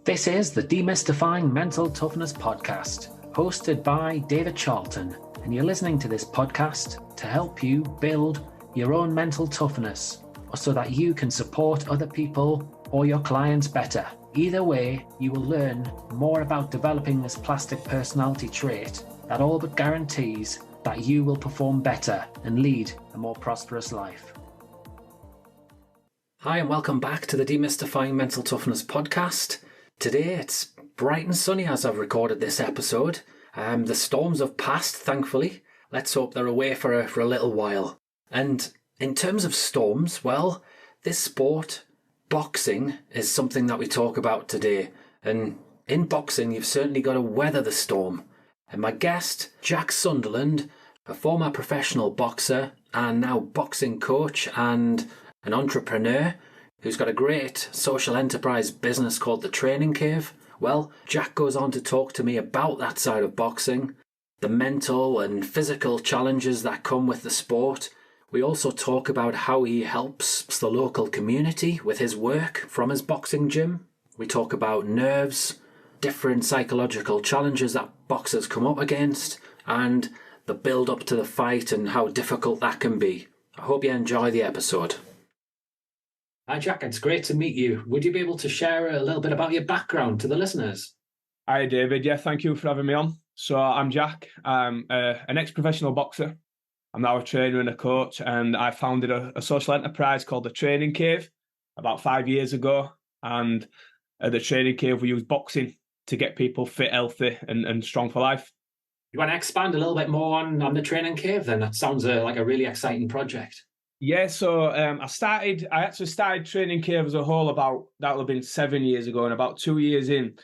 This is the Demystifying Mental Toughness Podcast, hosted by David Charlton, and you're listening to this podcast to help you build your own mental toughness, so that you can support other people or your clients better. Either way, you will learn more about developing this plastic personality trait that all but guarantees that you will perform better and lead a more prosperous life. Hi, and welcome back to the Demystifying Mental Toughness Podcast. Today it's bright and sunny as I've recorded this episode. The storms have passed, thankfully. Let's hope they're away for a little while. And in terms of storms, well, this sport, boxing, is something that we talk about today. And in boxing, you've certainly got to weather the storm. And my guest, Jack Sunderland, a former professional boxer and now boxing coach and an entrepreneur who's got a great social enterprise business called The Training Cave. Well, Jack goes on to talk to me about that side of boxing, the mental and physical challenges that come with the sport. We also talk about how he helps the local community with his work from his boxing gym. We talk about nerves, different psychological challenges that boxers come up against, and the build up to the fight and how difficult that can be. I hope you enjoy the episode. Hi Jack, it's great to meet you. Would you be able to share a little bit about your background to the listeners? Hi David, yeah, thank you for having me on. So I'm Jack, I'm an ex-professional boxer. I'm now a trainer and a coach, and I founded a social enterprise called The Training Cave about 5 years ago. And at The Training Cave, we use boxing to get people fit, healthy and strong for life. You want to expand a little bit more on The Training Cave then? That sounds like a really exciting project. Yeah, so I actually started Training Cave as a whole that would have been 7 years ago, and about 2 years in,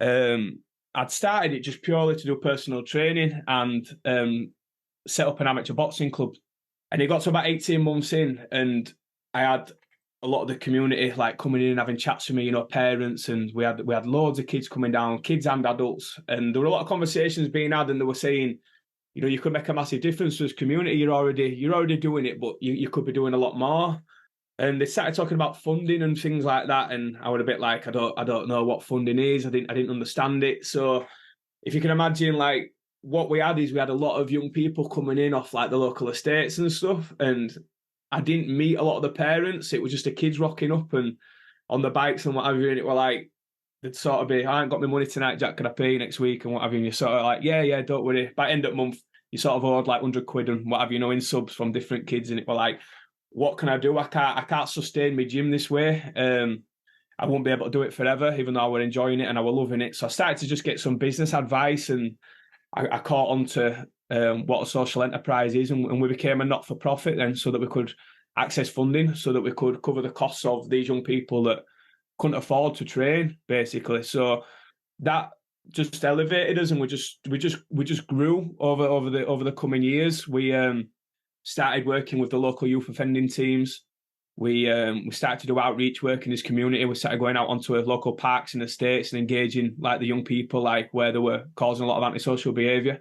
I'd started it just purely to do personal training and set up an amateur boxing club. And it got to about 18 months in, and I had a lot of the community coming in and having chats with me, parents, and we had loads of kids coming down, kids and adults, and there were a lot of conversations being had, and they were saying, you could make a massive difference to this community. You're already doing it, but you could be doing a lot more. And they started talking about funding and things like that, and I was a bit like, I don't know what funding is. I didn't understand it. So if you can imagine, what we had a lot of young people coming in off the local estates and stuff, and I didn't meet a lot of the parents. It was just the kids rocking up and on the bikes and what have you, and it were they'd sort of be, I ain't got my money tonight, Jack, can I pay you next week and what have you, and you're sort of yeah, don't worry. By end of month, you sort of owed 100 quid and what have you, in subs from different kids, and it were what can I do? I can't sustain my gym this way. I won't be able to do it forever, even though I were enjoying it and I were loving it. So I started to just get some business advice, and I caught on to what a social enterprise is, and we became a not-for-profit then, so that we could access funding, so that we could cover the costs of these young people that couldn't afford to train, basically. So that just elevated us, and we just grew over the coming years. We started working with the local youth offending teams. We started to do outreach work in this community. We started going out onto local parks and estates and engaging the young people, where they were causing a lot of antisocial behaviour.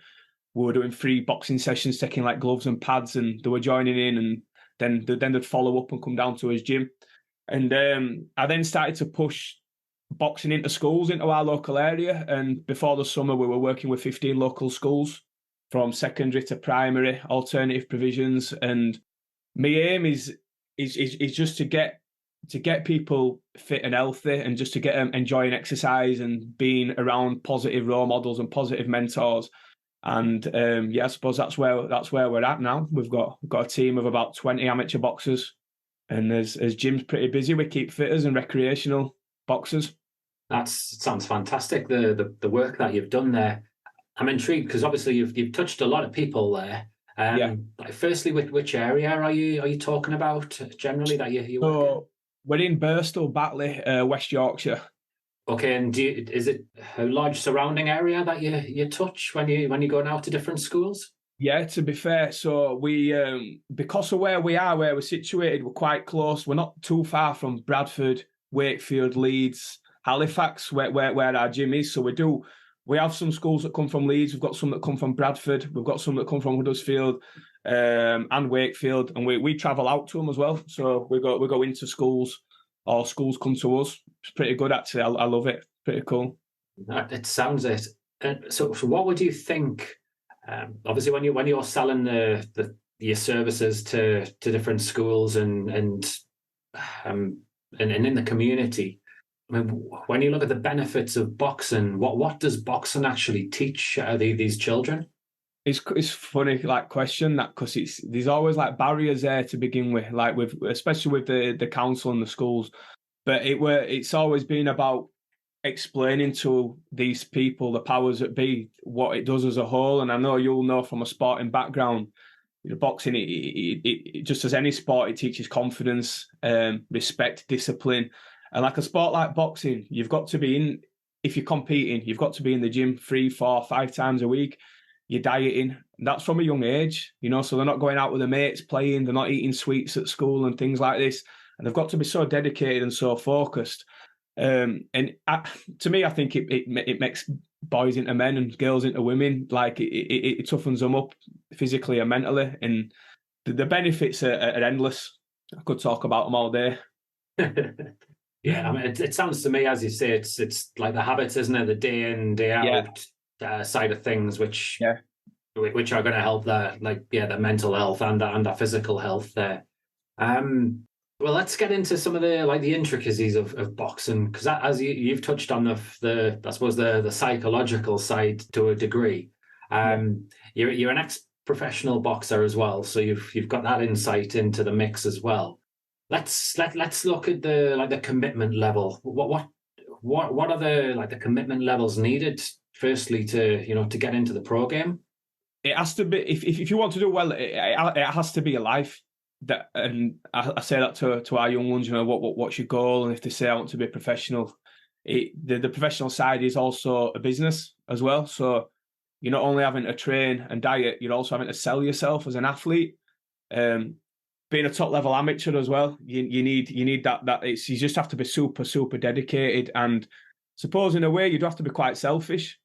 We were doing free boxing sessions, taking gloves and pads, and they were joining in, and then they'd follow up and come down to his gym. And I then started to push boxing into schools, into our local area. And before the summer, we were working with 15 local schools, from secondary to primary, alternative provisions. And my aim is just to get people fit and healthy, and just to get them enjoying exercise and being around positive role models and positive mentors. And I suppose that's where we're at now. We've got a team of about 20 amateur boxers. And as gym's pretty busy, we keep fitters and recreational boxers. That sounds fantastic, the work that you've done there. I'm intrigued because obviously you've touched a lot of people there. Firstly, which area are you talking about generally that you work in? We're in Bristol, Batley, West Yorkshire. Okay, and is it a large surrounding area that you touch when you go out to different schools? Yeah, to be fair, so we because of where we're situated, we're quite close. We're not too far from Bradford, Wakefield, Leeds, Halifax, where our gym is. So we have some schools that come from Leeds. We've got some that come from Bradford. We've got some that come from Huddersfield and Wakefield, and we travel out to them as well. So we go into schools, or schools come to us. It's pretty good, actually. I love it. pretty cool. It sounds it. So what would you think? Obviously, when you're selling your services to different schools and in the community, I mean, when you look at the benefits of boxing, what does boxing actually teach these children? It's funny like question that, because there's always like barriers there to begin with, like especially with the council and the schools. But it's always been about explaining to these people, the powers that be, what it does as a whole. And I know you'll know from a sporting background, boxing, it just as any sport, it teaches confidence, respect, discipline. And like a sport like boxing, you've got to be in, if you're competing, you've got to be in the gym 3, 4, 5 times a week. You're dieting. That's from a young age, so they're not going out with their mates playing, they're not eating sweets at school and things like this. And they've got to be so dedicated and so focused. To me, I think it makes boys into men and girls into women. Like it toughens them up physically and mentally, and the benefits are endless. I could talk about them all day. Yeah, I mean, it sounds to me, as you say, it's like the habits, isn't it? The day in, day out side of things, which are going to help the mental health and the physical health there. Well, let's get into some of the intricacies of boxing, because as you've touched on the I suppose the psychological side to a degree. You're an ex-professional boxer as well, so you've got that insight into the mix as well. Let's look at the commitment level. What are the commitment levels needed? Firstly, to get into the pro game. It has to be, if you want to do well, it has to be a life. That, and I say that to our young ones, what's your goal? And if they say I want to be a professional, the professional side is also a business as well. So you're not only having to train and diet, you're also having to sell yourself as an athlete. Being a top level amateur as well, you need that. You just have to be super, super dedicated. And suppose in a way you'd have to be quite selfish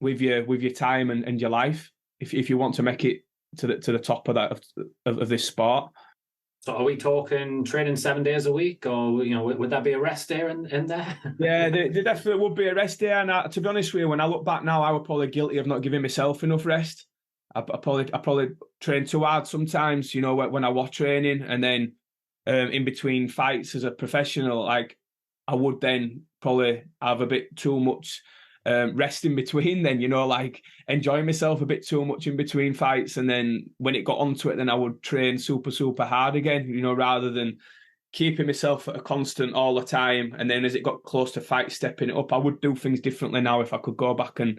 with your time and your life if you want to make it to the top of this sport. So are we talking training 7 days a week, or would that be a rest day in there? Yeah, there definitely would be a rest day. And to be honest with you, when I look back now, I was probably guilty of not giving myself enough rest. I probably trained too hard sometimes, when I was training, and then in between fights as a professional, like I would then probably have a bit too much rest in between, then like enjoying myself a bit too much in between fights, and then when it got onto it, then I would train super, super hard again, rather than keeping myself at a constant all the time. And then as it got close to fight, stepping it up, I would do things differently now if I could go back and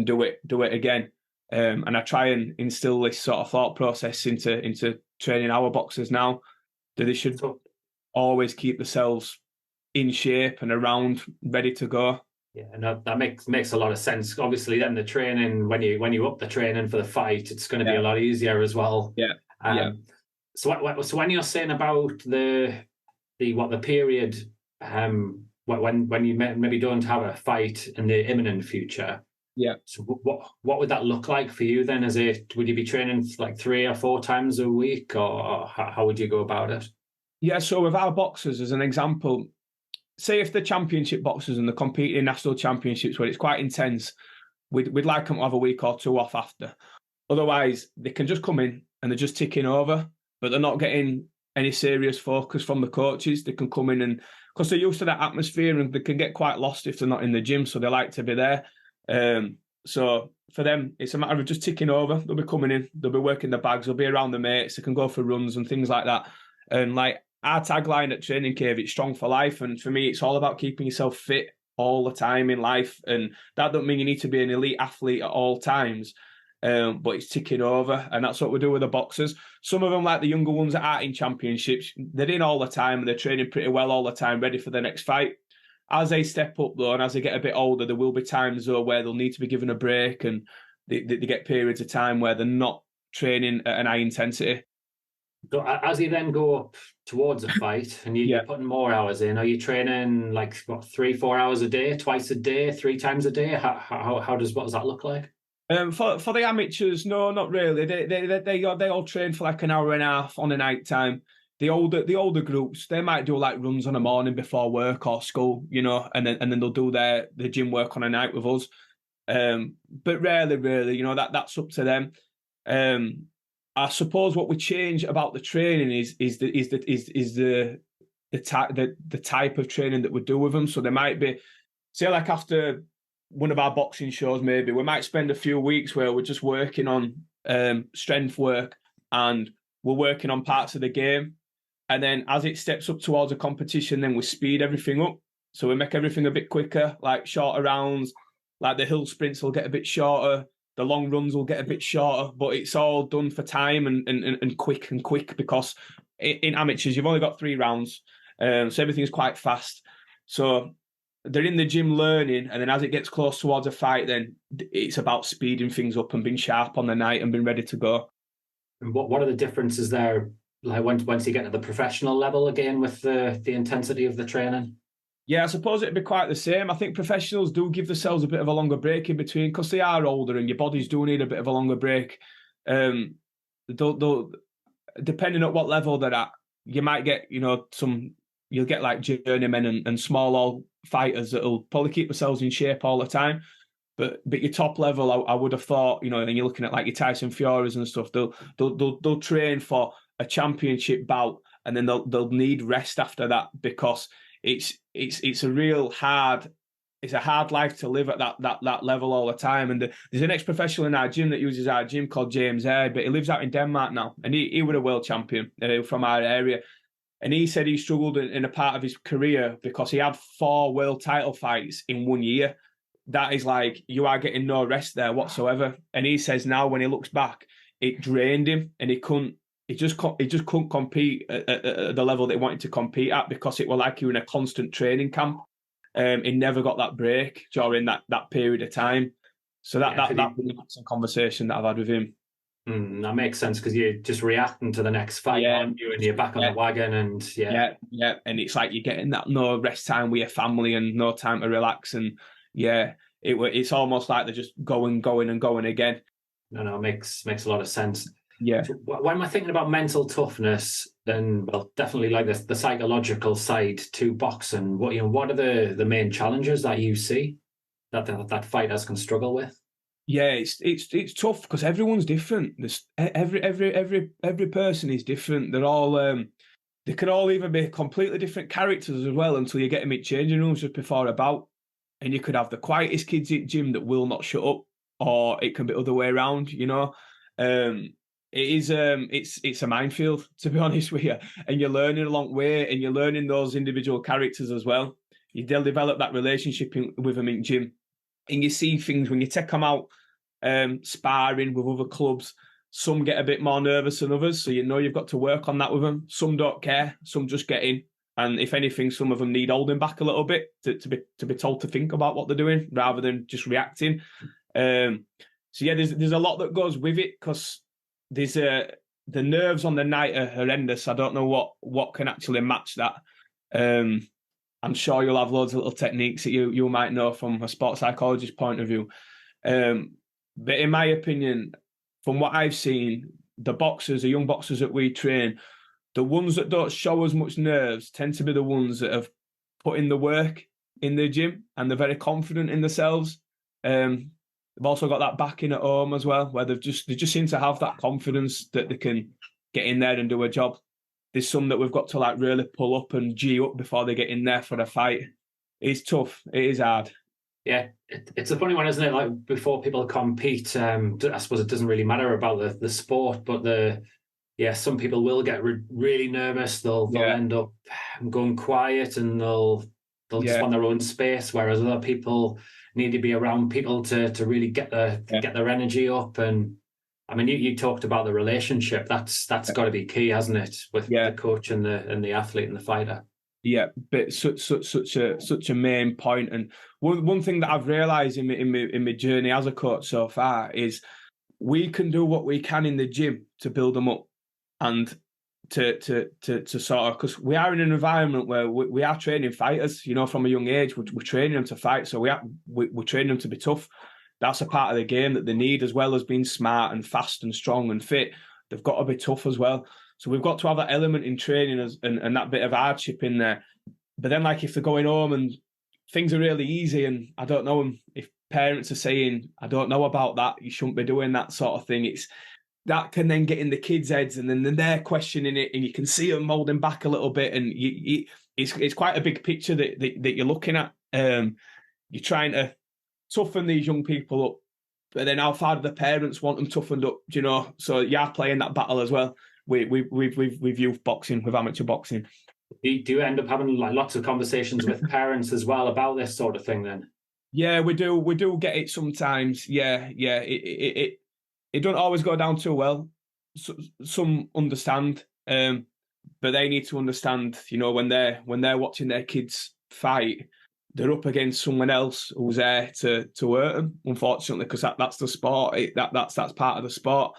do it again. And I try and instill this sort of thought process into training our boxers now, that they should always keep themselves in shape and around, ready to go. Yeah, no, that makes a lot of sense. Obviously, then the training, when you up the training for the fight, it's going to be a lot easier as well. Yeah. So when you're saying about the period when you maybe don't have a fight in the imminent future. Yeah. So what would that look like for you then? Would you be training like 3 or 4 times a week, or how would you go about it? Yeah. So with our boxers, as an example, say if the championship boxers and they're competing in national championships where it's quite intense, we'd like them to have a week or 2 off after. Otherwise, they can just come in and they're just ticking over, but they're not getting any serious focus from the coaches. They can come in and, because they're used to that atmosphere, and they can get quite lost if they're not in the gym, so they like to be there. So for them, it's a matter of just ticking over. They'll be coming in, they'll be working the bags, they'll be around the mates, they can go for runs and things like that. And like our tagline at Training Cave, it's strong for life. And for me, it's all about keeping yourself fit all the time in life. And that don't mean you need to be an elite athlete at all times, but it's ticking over. And that's what we do with the boxers. Some of them, like the younger ones that aren't in championships, they're in all the time and they're training pretty well all the time, ready for the next fight. As they step up, though, and as they get a bit older, there will be times, though, where they'll need to be given a break, and they get periods of time where they're not training at an high intensity. So as you then go up towards a fight and you're putting more hours in, are you training like 3-4 hours a day, twice a day, 3 times a day? What does that look like? For the amateurs, no, not really. They all train for like an hour and a half on a night time. the older groups, they might do like runs on a morning before work or school, you know, and then they'll do the gym work on a night with us. But rarely, really, you know, that's up to them. I suppose what we change about the training is the type of training that we do with them. So there might be, say, like after one of our boxing shows, maybe we might spend a few weeks where we're just working on strength work and we're working on parts of the game. And then as it steps up towards a competition, then we speed everything up. So we make everything a bit quicker, like shorter rounds, like the hill sprints will get a bit shorter, the long runs will get a bit shorter, but it's all done for time and quick because in amateurs, you've only got 3 rounds. So everything's quite fast. So they're in the gym learning, and then as it gets close towards a fight, then it's about speeding things up and being sharp on the night and being ready to go. And what are the differences there? Like once you get to the professional level again with the intensity of the training? Yeah, I suppose it'd be quite the same. I think professionals do give themselves a bit of a longer break in between because they are older and your bodies do need a bit of a longer break. They'll, depending on what level they're at, you might get, you know, you'll get like journeymen and small fighters that'll probably keep themselves in shape all the time. But your top level, I would have thought, you know, and you're looking at like your Tyson Furies and stuff, they'll train for a championship bout and then they'll need rest after that because it's a real hard, it's a hard life to live at that level all the time. And there's an ex-professional in our gym that uses our gym called James Air, but he lives out in Denmark now, and he was a world champion from our area. And he said he struggled in a part of his career because he had 4 world title fights in 1 year. That is like, you are getting no rest there whatsoever. And he says now when he looks back, it drained him and he just couldn't compete at the level that he wanted to compete at because it was like you were in a constant training camp. He never got that break during that period of time. So that was a conversation that I've had with him. That makes sense because you're just reacting to the next fight, aren't you? And you're back on the wagon, and yeah, and it's like you're getting that no rest time with your family and no time to relax, and it's almost like they're just going again. No, it makes a lot of sense. Yeah. So when we're thinking about mental toughness, then definitely like the psychological side to boxing. What are the main challenges that you see that fighters can struggle with? Yeah, it's tough because everyone's different. There's every person is different. They're all they can all even be completely different characters as well until you get them in changing rooms just before a bout. And you could have the quietest kids at gym that will not shut up, or it can be other way around. You know, it's a minefield, to be honest with you. And you're learning a long way, and you're learning those individual characters as well. They'll develop that relationship with them in gym. And you see things when you take them out sparring with other clubs. Some get a bit more nervous than others, so you know you've got to work on that with them. Some don't care, some just get in, and if anything, some of them need holding back a little bit to be told to think about what they're doing rather than just reacting. So yeah, there's a lot that goes with it because there's the nerves on the night are horrendous. I don't know what can actually match that. I'm sure you'll have loads of little techniques that you might know from a sports psychologist point of view. But in my opinion, from what I've seen, the young boxers that we train, the ones that don't show as much nerves tend to be the ones that have put in the work in the gym and they're very confident in themselves. They've also got that backing at home as well, where they just seem to have that confidence that they can get in there and do a job. There's some that we've got to like really pull up and G up before they get in there for a fight. It's tough. It is hard. Yeah, it's a funny one, isn't it? Like before people compete, I suppose it doesn't really matter about the sport, but some people will get really nervous. They'll end up going quiet and they'll just want their own space, whereas other people need to be around people to really get their energy up. And I mean, you talked about the relationship. That's got to be key, hasn't it, with the coach and the athlete and the fighter? Yeah, but such a main point. And one thing that I've realised in my journey as a coach so far is we can do what we can in the gym to build them up and to sort of, because we are in an environment where we are training fighters. You know, from a young age, we're training them to fight. So we're training them to be tough. That's a part of the game that they need, as well as being smart and fast and strong and fit. They've got to be tough as well. So we've got to have that element in training and that bit of hardship in there. But then, like, if they're going home and things are really easy, and I don't know if parents are saying, I don't know about that, you shouldn't be doing that sort of thing. That can then get in the kids' heads, and then they're questioning it, and you can see them holding back a little bit, and it's quite a big picture that you're looking at. You're trying to toughen these young people up, but then how far do the parents want them toughened up? Do you know? So you are playing that battle as well with youth boxing, with amateur boxing. Do you end up having like lots of conversations with parents as well about this sort of thing then? Yeah, we do. We do get it sometimes. Yeah. It don't always go down too well. Some understand, but they need to understand. You know, when they're watching their kids fight, they're up against someone else who's there to hurt them. Unfortunately, because that's the sport. That's part of the sport.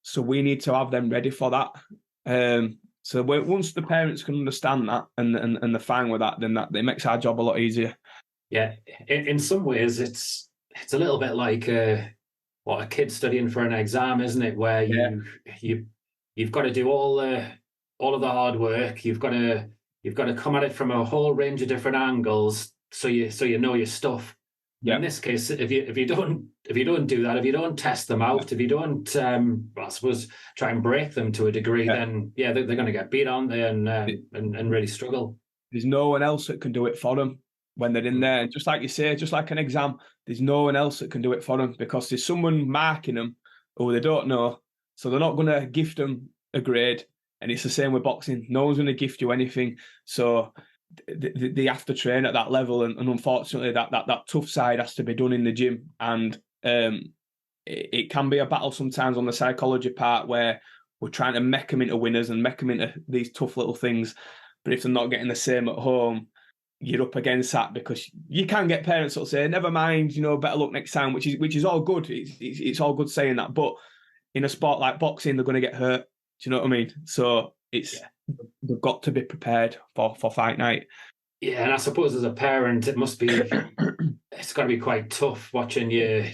So we need to have them ready for that. So once the parents can understand that and they're fine with that, then that it makes our job a lot easier. Yeah, in some ways, it's a little bit like a kid studying for an exam, isn't it? Where you've got to do all of the hard work. You've got to come at it from a whole range of different angles, so you know your stuff. Yeah. In this case, if you don't do that, if you don't test them out, if you don't, I suppose, try and break them to a degree, then they're going to get beat on there and really struggle. There's no one else that can do it for them when they're in there. Just like you say, just like an exam, there's no one else that can do it for them because there's someone marking them who they don't know, so they're not going to gift them a grade. And it's the same with boxing. No one's going to gift you anything, so they have to train at that level, and unfortunately that tough side has to be done in the gym, and it can be a battle sometimes on the psychology part where we're trying to make them into winners and make them into these tough little things, but if they're not getting the same at home, you're up against that, because you can get parents that'll say, never mind, better luck next time, which is all good. It's all good saying that, but in a sport like boxing, they're going to get hurt. Do you know what I mean? So they've got to be prepared for fight night. Yeah, and I suppose as a parent, it's got to be quite tough watching your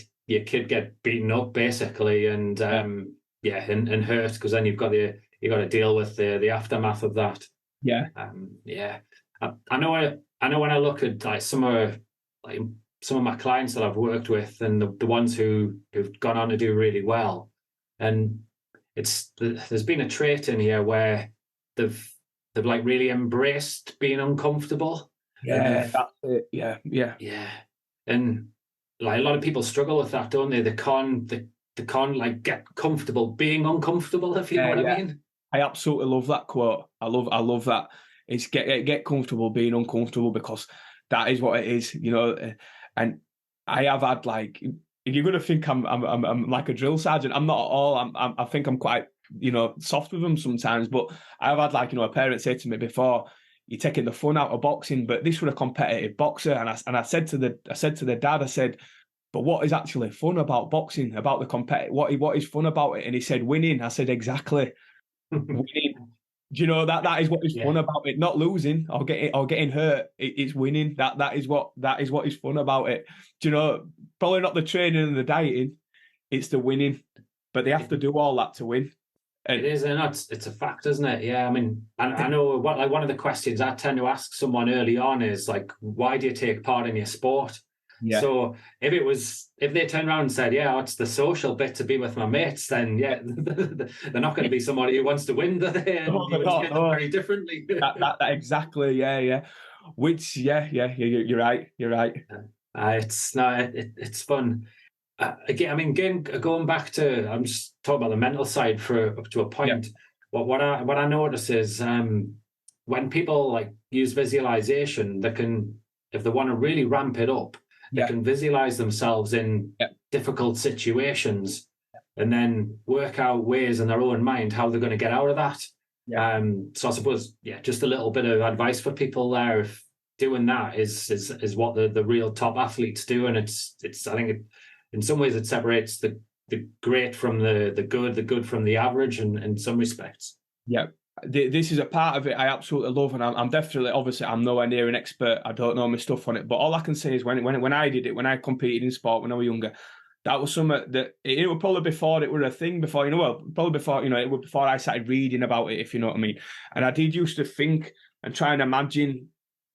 kid get beaten up, basically, and and hurt, because then you've got to deal with the aftermath of that. Yeah, I know when I look at like some of my clients that I've worked with, and the ones who've gone on to do really well, and there's been a trait in here where they've like really embraced being uncomfortable. Yeah, that's it. Yeah. And like a lot of people struggle with that, don't they? They can't like get comfortable being uncomfortable, if you know what I mean. I absolutely love that quote. I love that. It's get comfortable being uncomfortable, because that is what it is, And I have had, like, you're going to think I'm like a drill sergeant. I'm not at all. I think I'm quite, soft with them sometimes. But I've had, like, a parent say to me before, you're taking the fun out of boxing, but this was a competitive boxer. And I said to the dad, I said, but what is actually fun about boxing, about the what is fun about it? And he said, winning. I said, exactly. Winning. Do you know that is what is fun about it? Not losing or getting hurt. It's winning. That is what is fun about it. Do you know? Probably not the training and the dieting. It's the winning, but they have to do all that to win. It is, and it's a fact, isn't it? Yeah, I mean, I know one of the questions I tend to ask someone early on is like, why do you take part in your sport? Yeah. So if they turn around and said, it's the social bit to be with my mates, then they're not going to be somebody who wants to win, do they? And you would get them very differently. that exactly, yeah. Which, you're right. It's fun. Again, going back to, I'm just talking about the mental side for up to a point. Yeah. What I notice is when people like use visualization, they can, if they want to really ramp it up, they can visualize themselves in difficult situations and then work out ways in their own mind how they're going to get out of that. Yeah. So I suppose, just a little bit of advice for people there. If doing that is what the real top athletes do, and it's I think in some ways it separates the great from the good from the average, in some respects. Yeah. This is a part of it I absolutely love, and I'm definitely, obviously, I'm nowhere near an expert. I don't know my stuff on it, but all I can say is when I did it, when I competed in sport when I was younger, that was something that it was probably before it were a thing, before, probably before, it was before I started reading about it, if you know what I mean. And I did used to think and try and imagine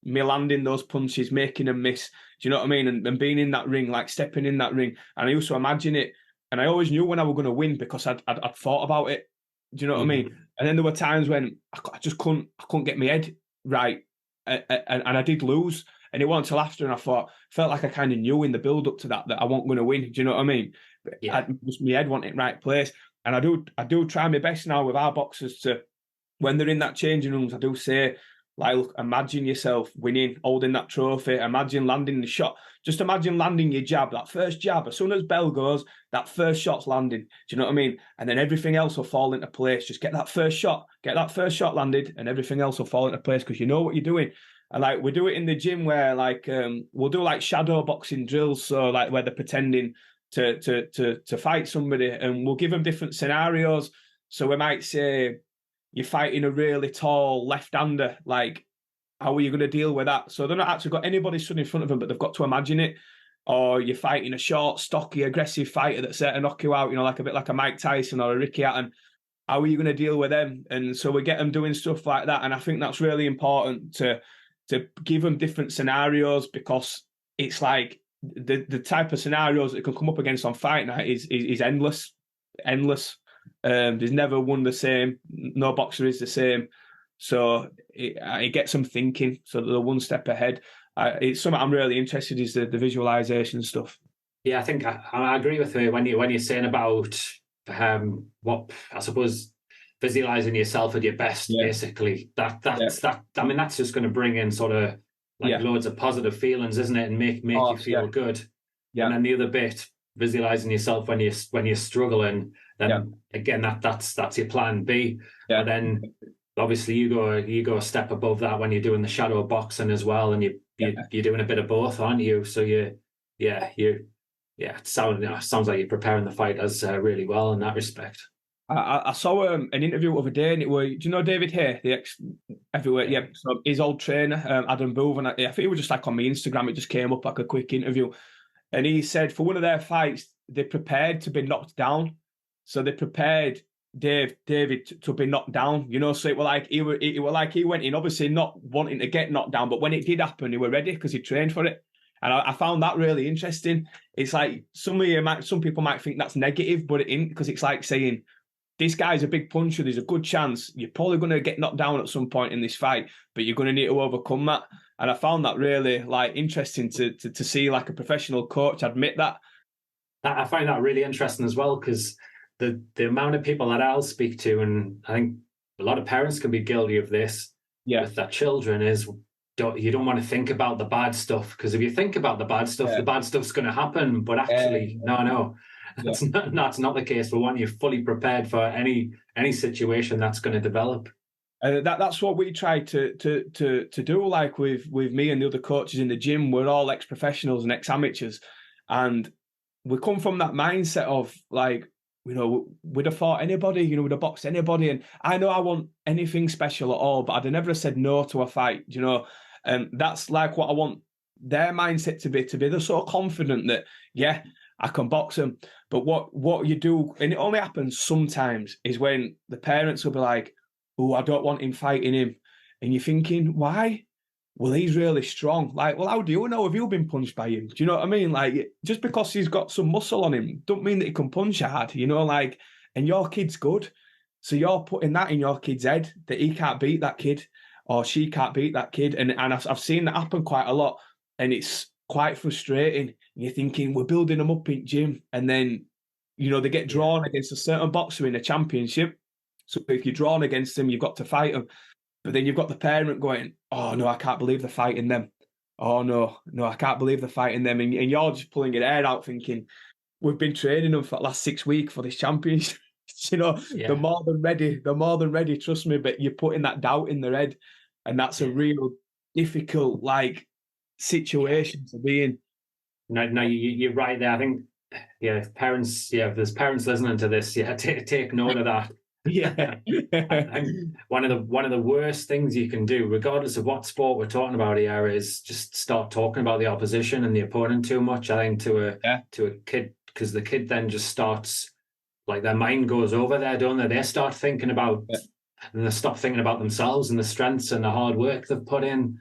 me landing those punches, making them miss, do you know what I mean? And being in that ring, like stepping in that ring. And I used to imagine it. And I always knew when I was going to win because I'd thought about it. Do you know what I mean? And then there were times when I just couldn't get my head right. And I did lose. And it wasn't until after, and I felt like I kind of knew in the build up to that I wasn't going to win. Do you know what I mean? Yeah. My head wasn't in the right place. And I do try my best now with our boxers to, when they're in that changing rooms, I do say, like, look, imagine yourself winning, holding that trophy. Imagine landing the shot. Just imagine landing your jab, that first jab. As soon as bell goes, that first shot's landing. Do you know what I mean? And then everything else will fall into place. Just get that first shot landed, and everything else will fall into place because you know what you're doing. And like we do it in the gym where like we'll do like shadow boxing drills, so like where they're pretending to fight somebody, and we'll give them different scenarios. So we might say, you're fighting a really tall left-hander, like, how are you going to deal with that? So they're not actually got anybody stood in front of them, but they've got to imagine it. Or you're fighting a short, stocky, aggressive fighter that's there to knock you out, like a bit like a Mike Tyson or a Ricky Hatton. How are you going to deal with them? And so we get them doing stuff like that. And I think that's really important to give them different scenarios, because it's like the type of scenarios that can come up against on fight night is endless. There's never one the same. No boxer is the same. So it gets them thinking, so they're one step ahead. It's something I'm really interested in, is the visualization stuff. Yeah, I think I agree with you when you're saying about what I suppose visualizing yourself at your best. Basically, that's I mean, that's just going to bring in sort of like loads of positive feelings, isn't it, and make you feel good. Yeah. And then the other bit, visualizing yourself when you're struggling, then again that's your plan B. Yeah. But then obviously you go a step above that when you're doing the shadow boxing as well, and you're doing a bit of both, aren't you? So it sounds like you're preparing the fighters really well in that respect. I saw an interview of a day, and it was, do you know David Hay, the ex-heavyweight? Yeah, so his old trainer, Adam Booth, and I think it was just like on my Instagram, it just came up like a quick interview. And he said for one of their fights, they prepared to be knocked down. So they prepared David to be knocked down, so it was like he went in, obviously not wanting to get knocked down, but when it did happen, he were ready because he trained for it. And I found that really interesting. It's like some people might think that's negative, but it ain't, because it's like saying, this guy's a big puncher, there's a good chance you're probably going to get knocked down at some point in this fight, but you're going to need to overcome that. And I found that really like interesting to see like a professional coach admit that. I find that really interesting as well, because the amount of people that I'll speak to, and I think a lot of parents can be guilty of this with their children, is you don't want to think about the bad stuff, because if you think about the bad stuff, the bad stuff's going to happen. But actually, no. That's not the case. We want you fully prepared for any situation that's going to develop. That's what we try to do. Like with me and the other coaches in the gym, we're all ex-professionals and ex-amateurs, and we come from that mindset of like, we'd have fought anybody, we'd have boxed anybody, and I know I want anything special at all, but I'd have never said no to a fight, and that's like what I want their mindset to be. They're so confident that I can box them. But what you do, and it only happens sometimes, is when the parents will be like, oh, I don't want him fighting him. And you're thinking, why? Well, he's really strong. Like, well, how do you know? Have you been punched by him? Do you know what I mean? Like, just because he's got some muscle on him, don't mean that he can punch hard, and your kid's good. So you're putting that in your kid's head that he can't beat that kid, or she can't beat that kid. And I've seen that happen quite a lot. And it's quite frustrating. You're thinking, we're building them up in gym, and then they get drawn against a certain boxer in a championship. So if you're drawn against them, you've got to fight them. But then you've got the parent going, oh no, I can't believe they're fighting them. Oh no, I can't believe they're fighting them. And you're just pulling your hair out thinking, we've been training them for the last 6 weeks for this championship. They're more than ready, trust me. But you're putting that doubt in their head, and that's a real difficult situation to be in. No, you're right there. I think, if there's parents listening to this, take note of that. I think one of the worst things you can do, regardless of what sport we're talking about here, is just start talking about the opposition and the opponent too much. I think to a because the kid then just starts, like their mind goes over there, don't they? They start thinking about, and they stop thinking about themselves and the strengths and the hard work they've put in.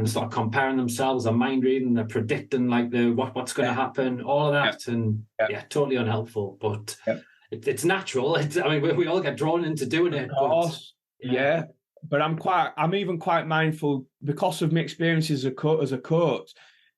Start comparing themselves, they're mind reading, they're predicting like what's going to happen, all of that, and totally unhelpful. But it's natural. I mean, we all get drawn into doing it. Of course, but I'm even quite mindful because of my experiences as a coach.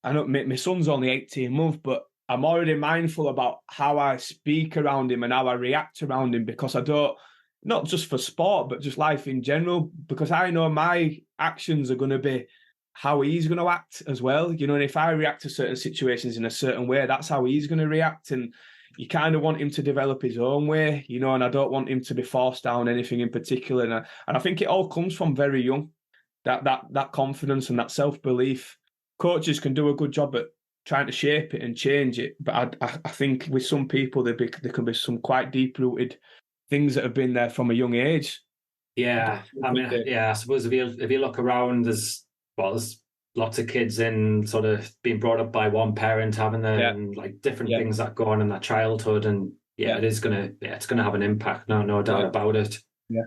I know my son's only 18 months, but I'm already mindful about how I speak around him and how I react around him, because I don't, not just for sport, but just life in general, because I know my actions are going to be how he's going to act as well. You know, and if I react to certain situations in a certain way, that's how he's going to react. And you kind of want him to develop his own way, you know, and I don't want him to be forced down anything in particular. And I think it all comes from very young, that confidence and that self-belief. Coaches can do a good job at trying to shape it and change it, but I think with some people there can be some quite deep-rooted things that have been there from a young age. Yeah, I mean, I suppose if you look around, there's lots of kids in sort of being brought up by one parent, having and like different things that go on in their childhood, and it's gonna have an impact, no doubt about it. Yeah.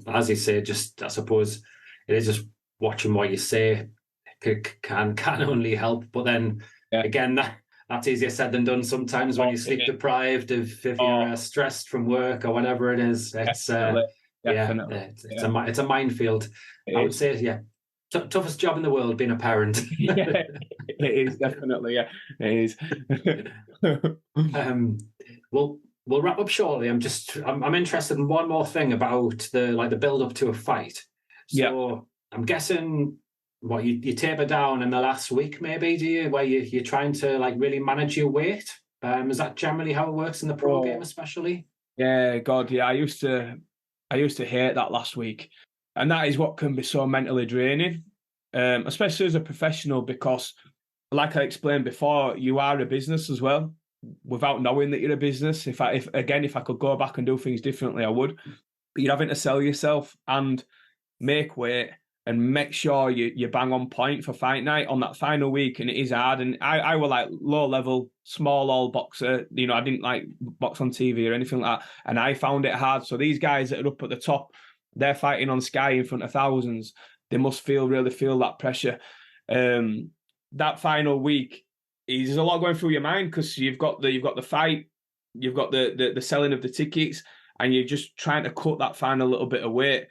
As you say, just I suppose it is just watching what you say can only help, but then again that's easier said than done sometimes when you're sleep deprived, if you're stressed from work or whatever it is. It's it's a minefield. I would say toughest job in the world, being a parent. It is definitely, it is. We'll wrap up shortly. I'm interested in one more thing about the build up to a fight. So I'm guessing you taper down in the last week, maybe, do you? Where you're trying to like really manage your weight. Is that generally how it works in the pro game, especially? Yeah, God, yeah. I used to hate that last week, and that is what can be so mentally draining, especially as a professional, because, like I explained before, you are a business as well, without knowing that you're a business. If I could go back and do things differently, I would. But you're having to sell yourself and make weight and make sure you bang on point for fight night on that final week, and it is hard. And I were like low level, small all boxer. You know, I didn't like box on TV or anything like that, and I found it hard. So these guys that are up at the top, they're fighting on Sky in front of thousands. They must really feel that pressure. That final week, there's a lot going through your mind, because you've got the fight, you've got the selling of the tickets, and you're just trying to cut that final little bit of weight.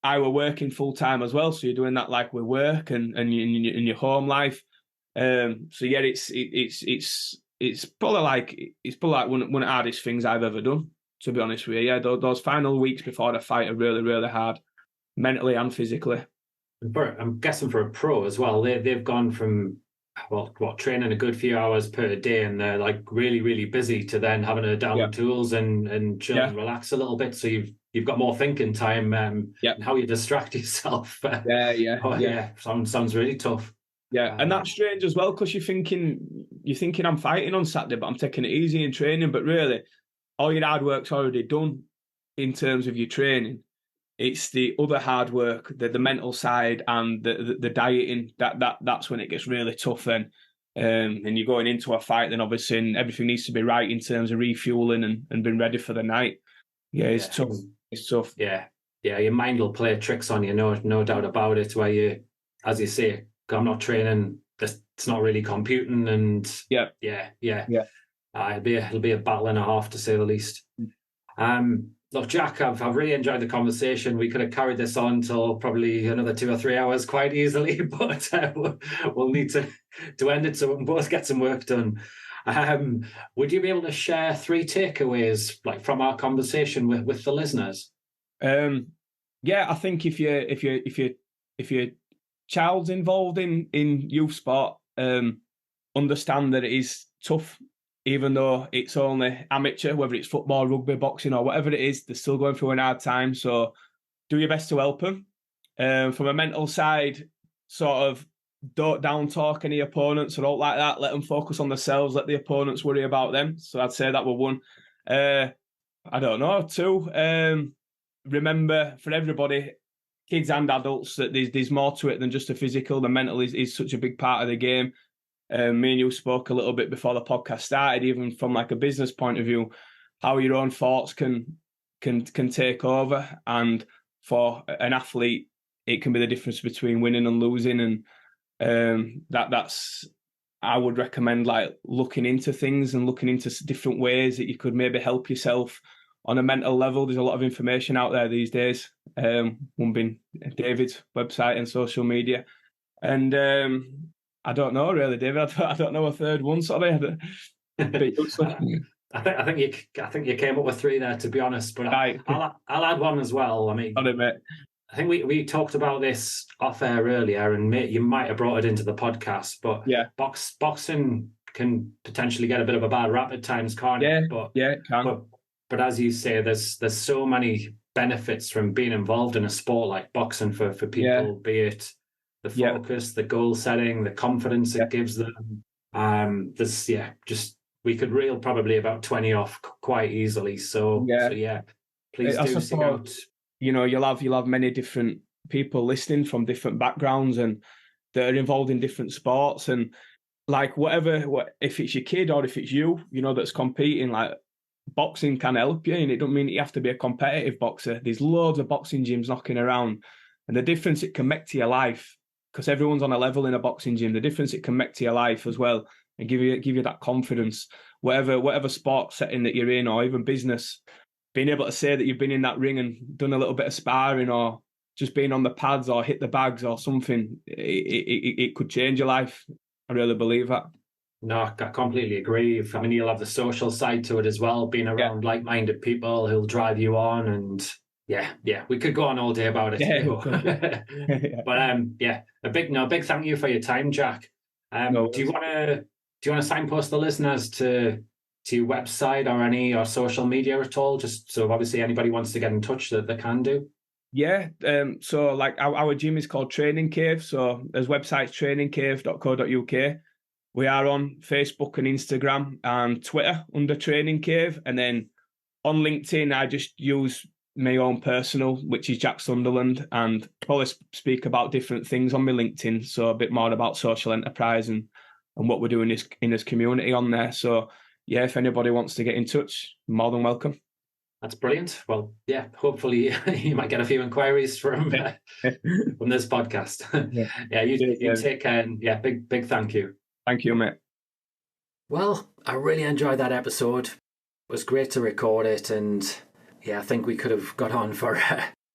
I were working full time as well, so you're doing that like with work and in your home life. So yeah, it's probably like one of the hardest things I've ever done, to be honest with you. Yeah, those final weeks before the fight are really, really hard, mentally and physically. I'm guessing for a pro as well, they've gone from training a good few hours per day, and they're like really, really busy, to then having to down tools and chill and relax a little bit. So you've got more thinking time and how you distract yourself. Sounds really tough. Yeah, and that's strange as well, because you're thinking I'm fighting on Saturday, but I'm taking it easy in training. But really, all your hard work's already done in terms of your training. It's the other hard work, the mental side and the dieting, that's when it gets really tough then. And you're going into a fight, then obviously everything needs to be right in terms of refueling and being ready for the night. Yeah, it's tough. It's tough. Yeah, your mind will play tricks on you, no doubt about it, where you, as you say, I'm not training, it's not really computing, and it'll be a battle and a half, to say the least. Look, Jack, I've really enjoyed the conversation. We could have carried this on till probably another 2 or 3 hours quite easily, but we'll need to end it so we can both get some work done. Would you be able to share 3 takeaways like from our conversation with the listeners? I think if your child's involved in youth sport, understand that it is tough. Even though it's only amateur, whether it's football, rugby, boxing, or whatever it is, they're still going through an hard time. So do your best to help them. From a mental side, sort of don't down talk any opponents or all like that. Let them focus on themselves. Let the opponents worry about them. So I'd say that were 1. I don't know. 2, remember, for everybody, kids and adults, that there's more to it than just the physical. The mental is such a big part of the game. Me and you spoke a little bit before the podcast started, even from like a business point of view, how your own thoughts can take over. And for an athlete, it can be the difference between winning and losing. And that's I would recommend like looking into things and looking into different ways that you could maybe help yourself on a mental level. There's a lot of information out there these days. One being David's website and social media. And I don't know really, David. I don't know a third one. Sorry. I think you came up with three there, to be honest. But right. I'll add one as well. I mean, I think we talked about this off air earlier, and you might have brought it into the podcast. But yeah, boxing can potentially get a bit of a bad rap at times, can't it? But it can. But as you say, there's so many benefits from being involved in a sport like boxing for people, be it the focus, the goal setting, the confidence it gives them. We could reel probably about 20 off quite easily. So please do seek out. You know, you'll have many different people listening from different backgrounds and that are involved in different sports. And like if it's your kid or if it's you, that's competing, like boxing can help you. And it don't mean you have to be a competitive boxer. There's loads of boxing gyms knocking around, and the difference it can make to your life, because everyone's on a level in a boxing gym, the difference it can make to your life as well, and give you that confidence, whatever sport setting that you're in, or even business, being able to say that you've been in that ring and done a little bit of sparring, or just being on the pads or hit the bags or something, it could change your life. I really believe that. No, I completely agree. I mean, you'll have the social side to it as well, being around like-minded people who'll drive you on, and we could go on all day about it. But a big thank you for your time, Jack. Do you want to signpost the listeners to your website or social media at all? Just so obviously anybody wants to get in touch that they can do. Yeah. So like our gym is called Training Cave. So there's websites trainingcave.co.uk. We are on Facebook and Instagram and Twitter under Training Cave. And then on LinkedIn, I just use my own personal, which is Jack Sunderland, and probably speak about different things on my LinkedIn. So a bit more about social enterprise and what we're doing in this community on there. So yeah, if anybody wants to get in touch, more than welcome. That's brilliant. Well, hopefully you might get a few inquiries from this podcast. You take care, and big thank you. Thank you, mate. Well, I really enjoyed that episode. It was great to record it, and I think we could have got on for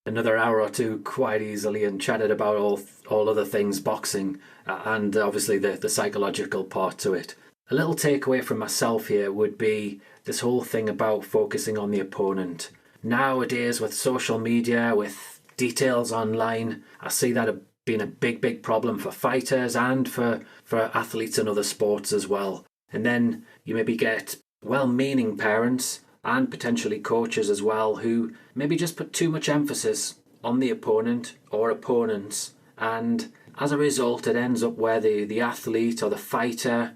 another hour or two quite easily and chatted about all other things boxing, and obviously the psychological part to it. A little takeaway from myself here would be this whole thing about focusing on the opponent. Nowadays, with social media, with details online, I see that being a big problem for fighters and for athletes in other sports as well. And then you maybe get well-meaning parents and potentially coaches as well who maybe just put too much emphasis on the opponent or opponents, and as a result it ends up where the athlete or the fighter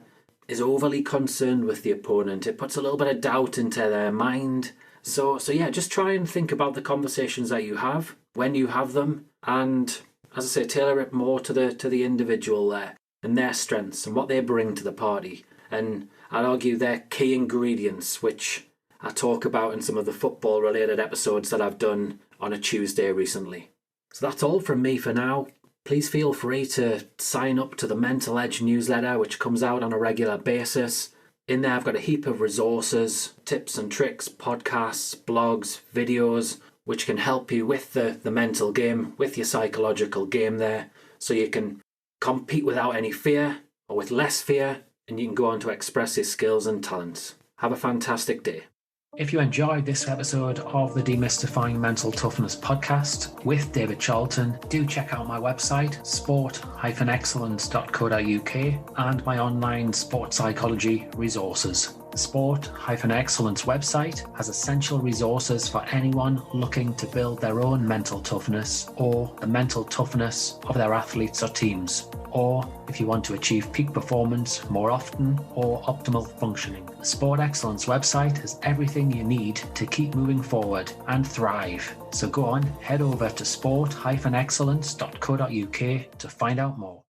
is overly concerned with the opponent. It puts a little bit of doubt into their mind. So just try and think about the conversations that you have when you have them, and as I say, tailor it more to the individual there and their strengths and what they bring to the party. And I'd argue they're key ingredients, which I talk about in some of the football related episodes that I've done on a Tuesday recently. So that's all from me for now. Please feel free to sign up to the Mental Edge newsletter, which comes out on a regular basis. In there, I've got a heap of resources, tips and tricks, podcasts, blogs, videos, which can help you with the mental game, with your psychological game there, so you can compete without any fear or with less fear, and you can go on to express your skills and talents. Have a fantastic day. If you enjoyed this episode of the Demystifying Mental Toughness Podcast with David Charlton, do check out my website, sport-excellence.co.uk, and my online sport psychology resources. The Sport-Excellence website has essential resources for anyone looking to build their own mental toughness or the mental toughness of their athletes or teams, or if you want to achieve peak performance more often or optimal functioning. The Sport Excellence website has everything you need to keep moving forward and thrive. So go on, head over to sport-excellence.co.uk to find out more.